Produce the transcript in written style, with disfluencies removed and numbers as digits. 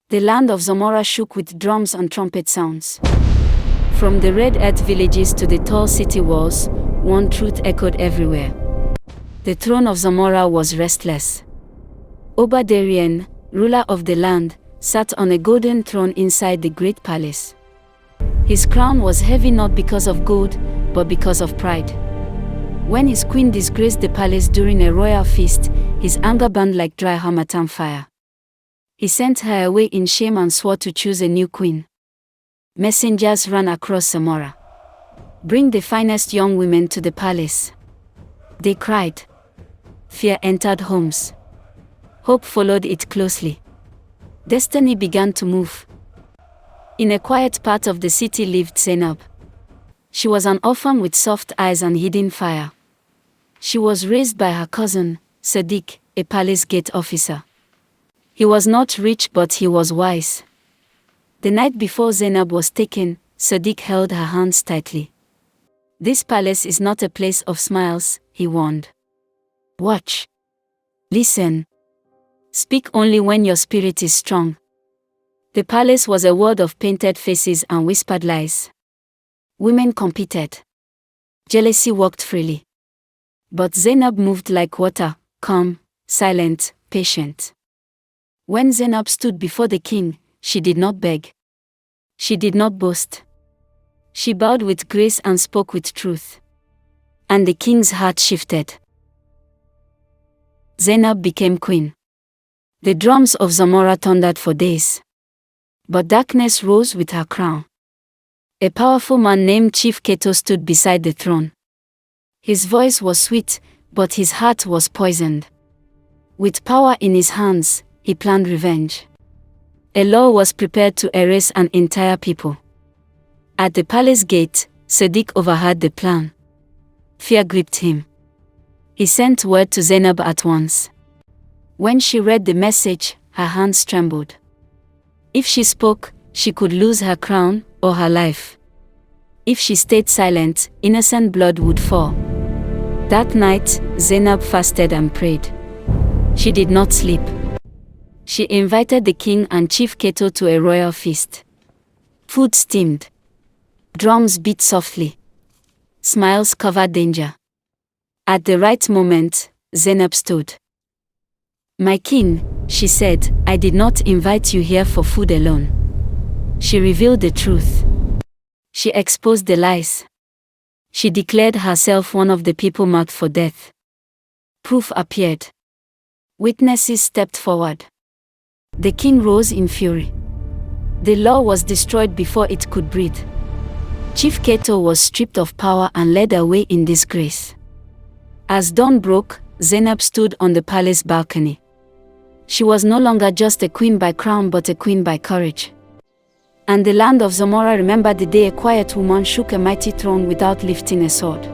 The land of Zamora shook with drums and trumpet sounds. From the red earth villages to the tall city walls, one truth echoed everywhere. The throne of Zamora was restless. Obadarian, ruler of the land, sat on a golden throne inside the great palace. His crown was heavy not because of gold, but because of pride. When his queen disgraced the palace during a royal feast, his anger burned like dry harmattan fire. He sent her away in shame and swore to choose a new queen. Messengers ran across Zamora. "Bring the finest young women to the palace," they cried. Fear entered homes. Hope followed it closely. Destiny began to move. In a quiet part of the city lived Zainab. She was an orphan with soft eyes and hidden fire. She was raised by her cousin, Sadiq, a palace gate officer. He was not rich, but he was wise. The night before Zainab was taken, Sadiq held her hands tightly. "This palace is not a place of smiles," he warned. "Watch. Listen. Speak only when your spirit is strong." The palace was a world of painted faces and whispered lies. Women competed. Jealousy walked freely. But Zainab moved like water, calm, silent, patient. When Zainab stood before the king, she did not beg. She did not boast. She bowed with grace and spoke with truth. And the king's heart shifted. Zainab became queen. The drums of Zamora thundered for days. But darkness rose with her crown. A powerful man named Chief Keto stood beside the throne. His voice was sweet, but his heart was poisoned. With power in his hands, he planned revenge. A law was prepared to erase an entire people. At the palace gate, Sadiq overheard the plan. Fear gripped him. He sent word to Zainab at once. When she read the message, her hands trembled. If she spoke, she could lose her crown or her life. If she stayed silent, innocent blood would fall. That night, Zainab fasted and prayed. She did not sleep. She invited the king and Chief Keto to a royal feast. Food steamed. Drums beat softly. Smiles covered danger. At the right moment, Zainab stood. "My king," she said, "I did not invite you here for food alone." She revealed the truth. She exposed the lies. She declared herself one of the people marked for death. Proof appeared. Witnesses stepped forward. The king rose in fury. The law was destroyed before it could breathe. Chief Keto was stripped of power and led away in disgrace. As dawn broke, Zainab stood on the palace balcony. She was no longer just a queen by crown but a queen by courage. And the land of Zamora remembered the day a quiet woman shook a mighty throne without lifting a sword.